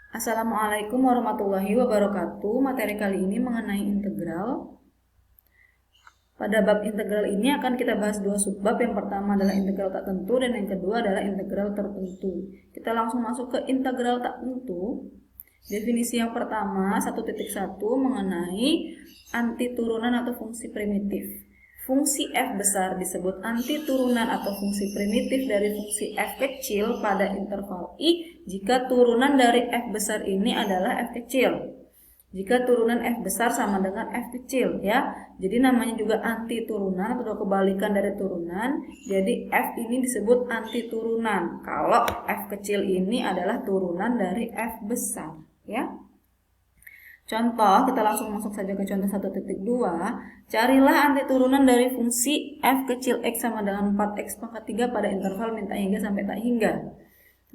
Assalamualaikum warahmatullahi wabarakatuh. Materi kali ini mengenai integral. Pada bab integral ini akan kita bahas dua subbab. Yang pertama adalah integral tak tentu dan yang kedua adalah integral tertentu. Kita langsung masuk ke integral tak tentu. Definisi yang pertama 1.1 mengenai antiturunan atau fungsi primitif. Fungsi f besar disebut antiturunan atau fungsi primitif dari fungsi f kecil pada interval i jika turunan dari f besar ini adalah f kecil. Jika turunan f besar sama dengan f kecil ya. Jadi namanya juga antiturunan atau kebalikan dari turunan. Jadi f ini disebut antiturunan kalau f kecil ini adalah turunan dari f besar ya. Contoh, kita langsung masuk saja ke contoh 1.2. Carilah antiturunan dari fungsi f kecil x sama dengan 4x pangkat 3 pada interval min tak hingga sampai tak hingga.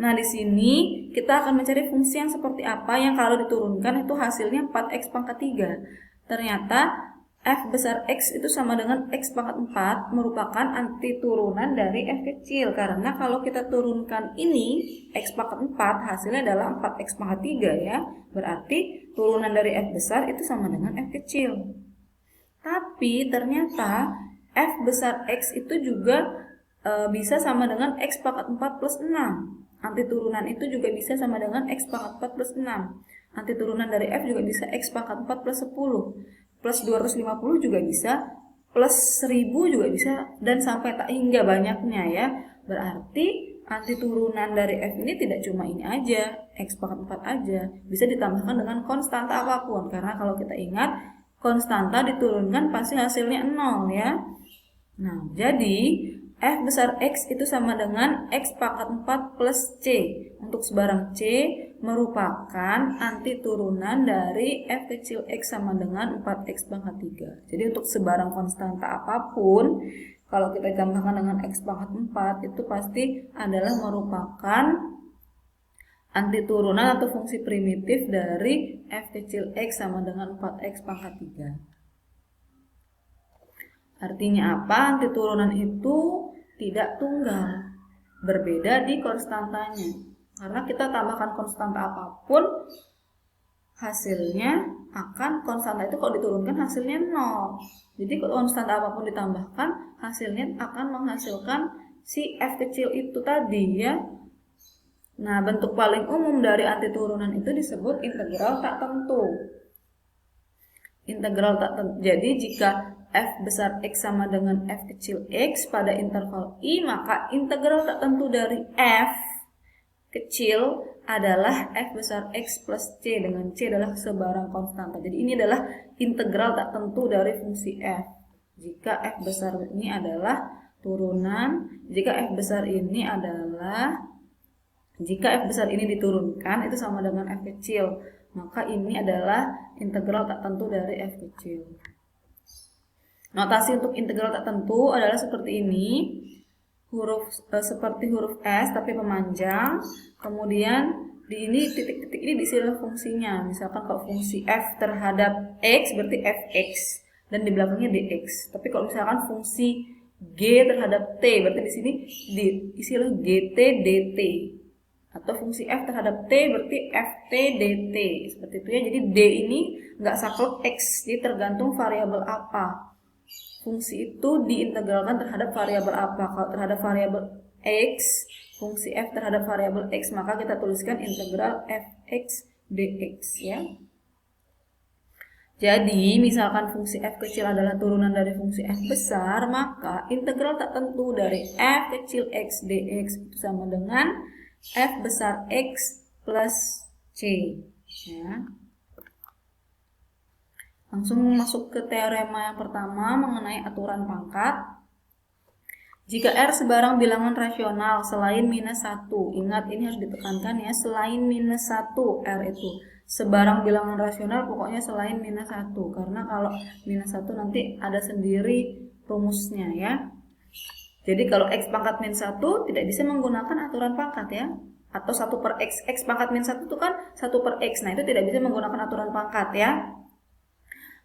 Nah, di sini kita akan mencari fungsi yang seperti apa yang kalau diturunkan itu hasilnya 4x pangkat 3. Ternyata f besar x itu sama dengan x pangkat 4 merupakan antiturunan dari f kecil. Karena kalau kita turunkan ini, x pangkat 4 hasilnya adalah 4x pangkat 3 ya. Berarti turunan dari f besar itu sama dengan f kecil. Tapi ternyata f besar x itu juga bisa sama dengan x pangkat 4 plus 6. Antiturunan itu juga bisa sama dengan x pangkat 4 plus 6. Antiturunan dari f juga bisa x pangkat 4 plus 10. Plus 250 juga bisa. Plus 1000 juga bisa. Dan sampai tak hingga banyaknya ya. Berarti antiturunan dari f ini tidak cuma ini aja. X pangkat 4 aja. Bisa ditambahkan dengan konstanta apapun. Karena kalau kita ingat, konstanta diturunkan pasti hasilnya 0 ya. Nah, jadi f besar x itu sama dengan x pangkat 4 plus c. Untuk sebarang c merupakan antiturunan dari f kecil x sama dengan 4x pangkat 3. Jadi untuk sebarang konstanta apapun, kalau kita tambahkan dengan x pangkat 4 itu pasti adalah merupakan antiturunan atau fungsi primitif dari f kecil x sama dengan 4x pangkat 3. Artinya apa? Antiturunan itu tidak tunggal, berbeda di konstantanya. Karena kita tambahkan konstanta apapun, hasilnya akan konstanta itu kalau diturunkan hasilnya 0. Jadi kalau konstanta apapun ditambahkan, hasilnya akan menghasilkan si f kecil itu tadi ya. Nah, bentuk paling umum dari antiturunan itu disebut integral tak tentu. Integral tak tentu. Jadi jika f besar x sama dengan f kecil x pada interval i, maka integral tak tentu dari f kecil adalah f besar x plus c, dengan c adalah sebarang konstanta. Jadi ini adalah integral tak tentu dari fungsi f. Jika f besar ini adalah turunan, jika f besar ini diturunkan itu sama dengan f kecil, maka ini adalah integral tak tentu dari f kecil. Notasi untuk integral tak tentu adalah seperti ini. Seperti huruf S tapi memanjang. Kemudian di ini titik-titik ini diisi oleh fungsinya. Misalkan kalau fungsi f terhadap x berarti fx dan di belakangnya dx. Tapi kalau misalkan fungsi g terhadap t berarti di sini diisi oleh gt dt. Atau fungsi f terhadap t berarti ft dt. Seperti itu ya. Jadi d ini nggak saklek x, jadi tergantung variabel apa. Fungsi itu diintegralkan terhadap variabel apa? Kalau terhadap variabel x, fungsi f terhadap variabel x, maka kita tuliskan integral fx dx ya. Jadi, misalkan fungsi f kecil adalah turunan dari fungsi f besar, maka integral tak tentu dari f kecil x dx itu sama dengan f besar x plus c ya. Langsung masuk ke teorema yang pertama mengenai aturan pangkat. Jika R sebarang bilangan rasional selain minus 1, ingat ini harus ditekankan ya, selain minus 1 R itu. Sebarang bilangan rasional pokoknya selain minus 1, karena kalau minus 1 nanti ada sendiri rumusnya ya. Jadi kalau X pangkat min 1 tidak bisa menggunakan aturan pangkat ya. Atau 1 per X, X pangkat min 1 itu kan 1 per X, nah itu tidak bisa menggunakan aturan pangkat ya.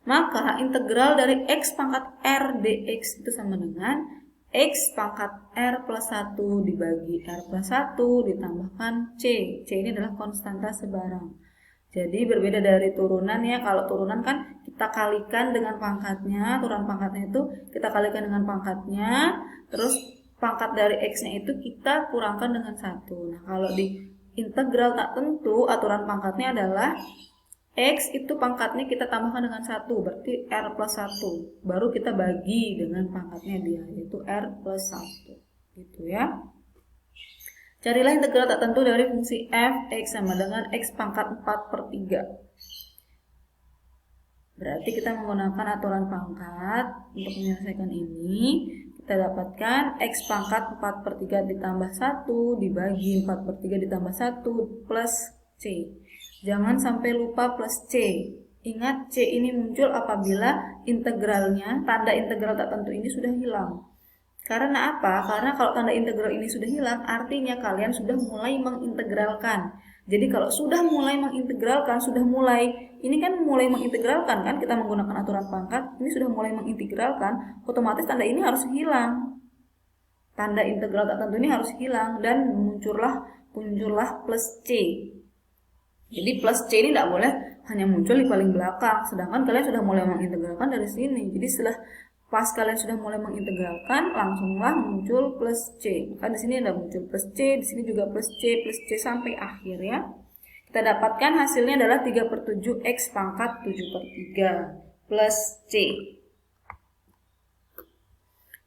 Maka integral dari x pangkat r dx itu sama dengan X pangkat R plus 1 dibagi R plus 1 ditambahkan C. C ini adalah konstanta sebarang. Jadi berbeda dari turunan ya. Kalau turunan kan kita kalikan dengan pangkatnya. Turunan pangkatnya itu kita kalikan dengan pangkatnya. Terus pangkat dari X-nya itu kita kurangkan dengan 1. Nah kalau di integral tak tentu aturan pangkatnya adalah X itu pangkatnya kita tambahkan dengan 1, berarti R plus 1. Baru kita bagi dengan pangkatnya dia, yaitu R plus 1. Gitu ya. Carilah integral tak tentu dari fungsi f X sama dengan X pangkat 4/3. Berarti kita menggunakan aturan pangkat untuk menyelesaikan ini. Kita dapatkan X pangkat 4/3 ditambah 1 dibagi 4/3 ditambah 1 plus C. Jangan sampai lupa plus C. Ingat C ini muncul apabila integralnya, tanda integral tak tentu ini sudah hilang. Karena apa? Karena kalau tanda integral ini sudah hilang, artinya kalian sudah mulai mengintegralkan. Jadi kalau sudah mulai mengintegralkan, ini kan mulai mengintegralkan kan, kita menggunakan aturan pangkat, ini sudah mulai mengintegralkan, otomatis tanda ini harus hilang. Tanda integral tak tentu ini harus hilang dan muncullah plus C. Jadi plus C ini tidak boleh hanya muncul di paling belakang, sedangkan kalian sudah mulai mengintegralkan dari sini. Jadi setelah pas kalian sudah mulai mengintegralkan, langsunglah muncul plus C. Maka di sini ada muncul plus C, di sini juga plus C sampai akhir ya. Kita dapatkan hasilnya adalah 3/7 X pangkat 7/3 plus C.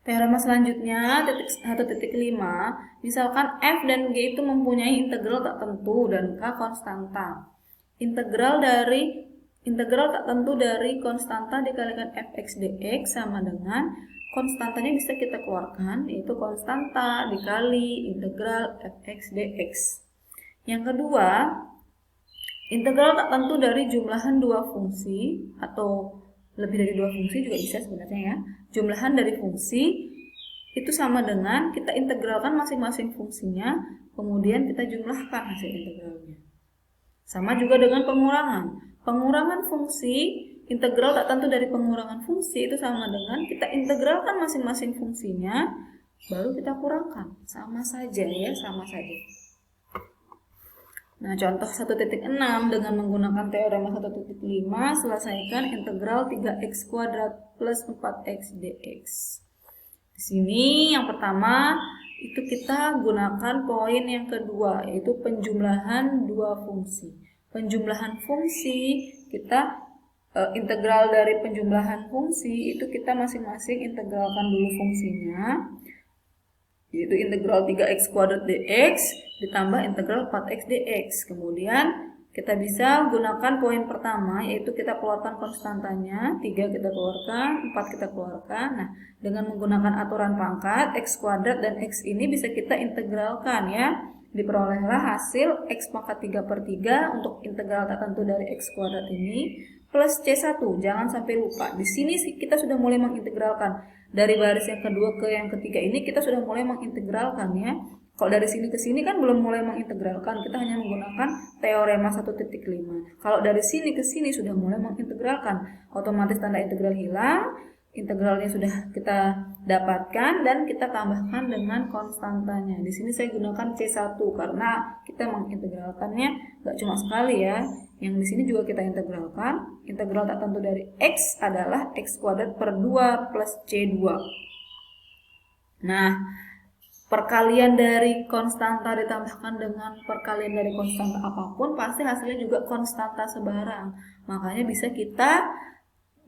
Teorema selanjutnya 1.5, misalkan f dan g itu mempunyai integral tak tentu dan k konstanta. Integral tak tentu dari konstanta dikalikan fx dx sama dengan konstantanya bisa kita keluarkan, yaitu konstanta dikali integral fx dx. Yang kedua, integral tak tentu dari jumlahan dua fungsi atau lebih dari dua fungsi juga bisa sebenarnya ya. Jumlahan dari fungsi itu sama dengan kita integralkan masing-masing fungsinya, kemudian kita jumlahkan hasil integralnya. Sama juga dengan pengurangan. Pengurangan fungsi, integral tak tentu dari pengurangan fungsi itu sama dengan kita integralkan masing-masing fungsinya, baru kita kurangkan. Sama saja ya, sama saja. Nah, contoh 1.6 dengan menggunakan teorema 1.5, selesaikan integral 3x kuadrat plus 4x dx. Di sini yang pertama itu kita gunakan poin yang kedua, yaitu penjumlahan dua fungsi. Penjumlahan fungsi kita integral dari penjumlahan fungsi itu kita masing-masing integralkan dulu fungsinya, yaitu integral 3x kuadrat dx ditambah integral 4x dx. Kemudian kita bisa gunakan poin pertama, yaitu kita keluarkan konstantanya, 3 kita keluarkan, 4 kita keluarkan. Nah, dengan menggunakan aturan pangkat, x kuadrat dan x ini bisa kita integralkan ya. Diperolehlah hasil x pangkat 3/3 untuk integral tak tentu dari x kuadrat ini plus C1. Jangan sampai lupa. Di sini kita sudah mulai mengintegralkan. Dari baris yang kedua ke yang ketiga ini kita sudah mulai mengintegralkan ya. Kalau dari sini ke sini kan belum mulai mengintegralkan, kita hanya menggunakan teorema 1.5. Kalau dari sini ke sini sudah mulai mengintegralkan, otomatis tanda integral hilang, integralnya sudah kita dapatkan dan kita tambahkan dengan konstantanya. Di sini saya gunakan C1 karena kita mengintegralkannya nggak cuma sekali ya. Yang di sini juga kita integralkan. Integral tak tentu dari X adalah X kuadrat per 2 plus C2. Nah, perkalian dari konstanta ditambahkan dengan perkalian dari konstanta apapun pasti hasilnya juga konstanta sebarang. Makanya bisa kita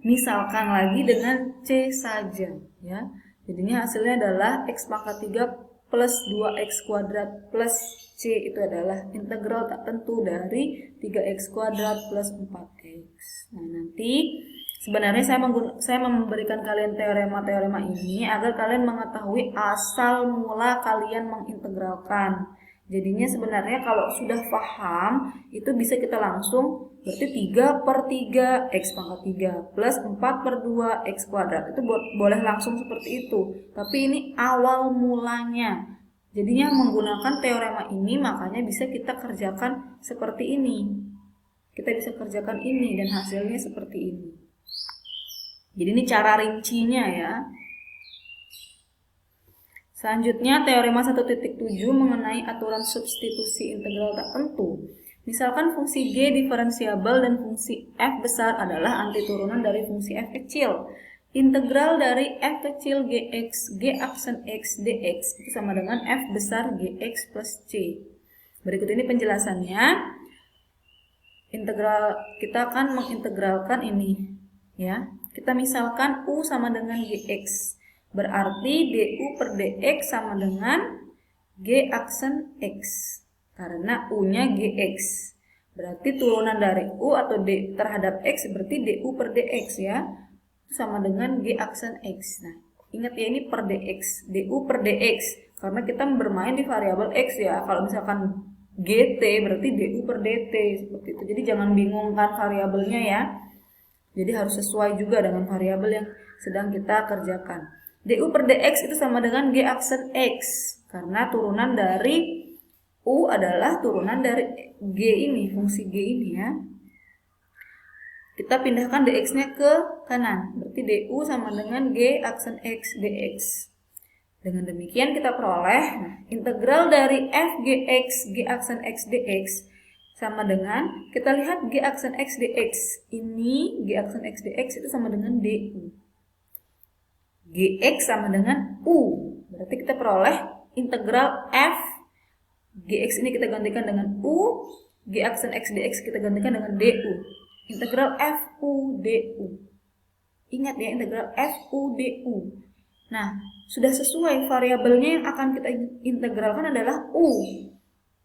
misalkan lagi dengan C saja ya. Jadinya hasilnya adalah X pangkat 3 plus 2x kuadrat plus C itu adalah integral tak tentu dari 3x kuadrat plus 4x. Nah, nanti sebenarnya saya memberikan kalian teorema-teorema ini agar kalian mengetahui asal mula kalian mengintegralkan. Jadinya sebenarnya kalau sudah paham itu bisa kita langsung berarti 3/3 x pangkat 3 plus 4/2 x kuadrat. Itu boleh langsung seperti itu. Tapi ini awal mulanya. Jadinya menggunakan teorema ini makanya bisa kita kerjakan seperti ini. Kita bisa kerjakan ini dan hasilnya seperti ini. Jadi ini cara rincinya ya. Selanjutnya, teorema 1.7 mengenai aturan substitusi integral tak tentu. Misalkan fungsi G diferensiabel dan fungsi F besar adalah antiturunan dari fungsi F kecil. Integral dari F kecil Gx, G aksen X, dx itu sama dengan F besar Gx plus C. Berikut ini penjelasannya. Integral kita akan mengintegralkan ini, ya. Kita misalkan U sama dengan Gx. Berarti du per dx sama dengan G aksen X. Karena U-nya Gx. Berarti turunan dari U atau D terhadap X berarti du per dx ya. Sama dengan G aksen X. Nah, ingat ya ini per dx, du per dx. Karena kita bermain di variabel X ya. Kalau misalkan GT berarti du per dt seperti itu. Jadi jangan bingungkan variabelnya ya. Jadi harus sesuai juga dengan variabel yang sedang kita kerjakan. Du per dx itu sama dengan G aksen X. Karena turunan dari U adalah turunan dari G ini, fungsi G ini ya. Kita pindahkan dx-nya ke kanan. Berarti du sama dengan G aksen X dx. Dengan demikian kita peroleh integral dari f gx G aksen X dx sama dengan, kita lihat G aksen X dx. Ini G aksen X dx itu sama dengan du. Gx sama dengan U. Berarti kita peroleh integral f Gx ini kita gantikan dengan U, G aksen X dx kita gantikan dengan du. Integral f u du. Ingat ya, integral f u du. Nah, sudah sesuai variabelnya yang akan kita integralkan adalah u.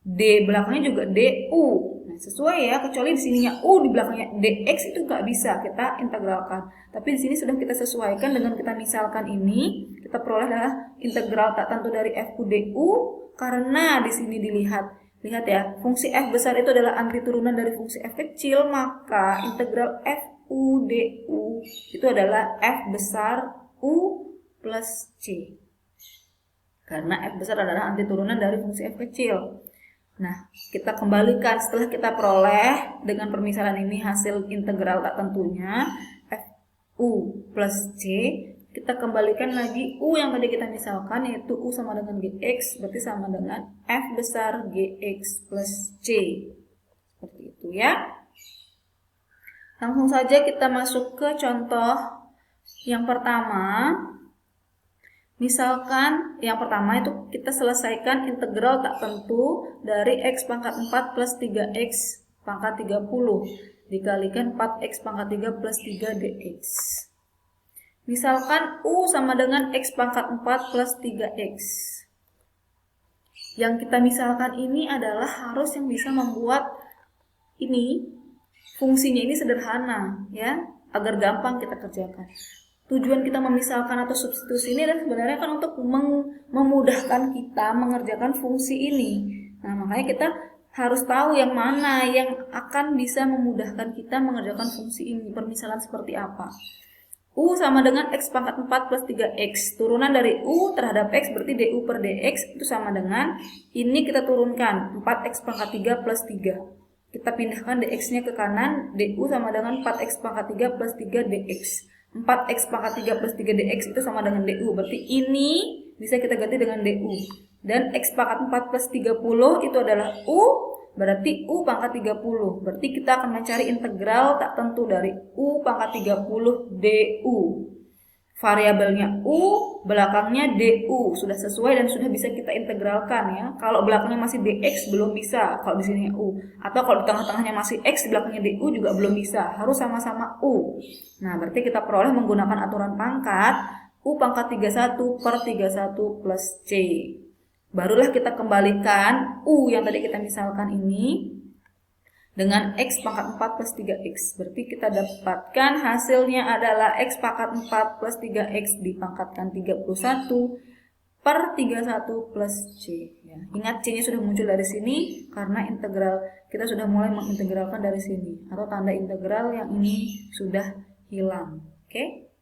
D belakangnya juga du. Nah, sesuai ya, kecuali di sininya u di belakangnya dx itu nggak bisa kita integralkan. Tapi di sini sudah kita sesuaikan dengan kita misalkan ini, kita peroleh adalah integral tak tentu dari f u du karena di sini lihat ya, fungsi f besar itu adalah antiturunan dari fungsi f kecil, maka integral f u du itu adalah f besar u plus c. Karena f besar adalah antiturunan dari fungsi f kecil. Nah, kita kembalikan setelah kita peroleh dengan permisalan ini hasil integral tak tentunya f u plus c. Kita kembalikan lagi U yang tadi kita misalkan, yaitu U sama dengan Gx, berarti sama dengan F besar Gx plus C. Seperti itu ya. Langsung saja kita masuk ke contoh yang pertama. Misalkan yang pertama itu kita selesaikan integral tak tentu dari X pangkat 4 plus 3X pangkat 30 dikalikan 4X pangkat 3 plus 3 dx. Misalkan U sama dengan X pangkat 4 plus 3X. Yang kita misalkan ini adalah harus yang bisa membuat ini, fungsinya ini sederhana ya, agar gampang kita kerjakan. Tujuan kita memisalkan atau substitusi ini adalah sebenarnya kan untuk memudahkan kita mengerjakan fungsi ini. Nah, makanya kita harus tahu yang mana yang akan bisa memudahkan kita mengerjakan fungsi ini, permisalan seperti apa. U sama dengan X pangkat 4 plus 3X. Turunan dari U terhadap X berarti du per dx itu sama dengan, ini kita turunkan 4X pangkat 3 plus 3. Kita pindahkan dx-nya ke kanan, du sama dengan 4X pangkat 3 plus 3 dx. 4X pangkat 3 plus 3 dx itu sama dengan du. Berarti ini bisa kita ganti dengan du. Dan X pangkat 4 plus 30 itu adalah U. Berarti U pangkat 30. Berarti kita akan mencari integral tak tentu dari U pangkat 30 du. Variabelnya U, belakangnya du. Sudah sesuai dan sudah bisa kita integralkan ya. Kalau belakangnya masih dx belum bisa, kalau di sini U. Atau kalau di tengah-tengahnya masih X, di belakangnya du juga belum bisa. Harus sama-sama U. Nah, berarti kita peroleh menggunakan aturan pangkat U pangkat 31 per 31 plus C. Barulah kita kembalikan U yang tadi kita misalkan ini dengan X pangkat 4 plus 3X. Berarti kita dapatkan hasilnya adalah X pangkat 4 plus 3X dipangkatkan 31 per 31 plus C. Ya, ingat C-nya sudah muncul dari sini karena integral kita sudah mulai mengintegralkan dari sini. Atau tanda integral yang ini sudah hilang. Oke?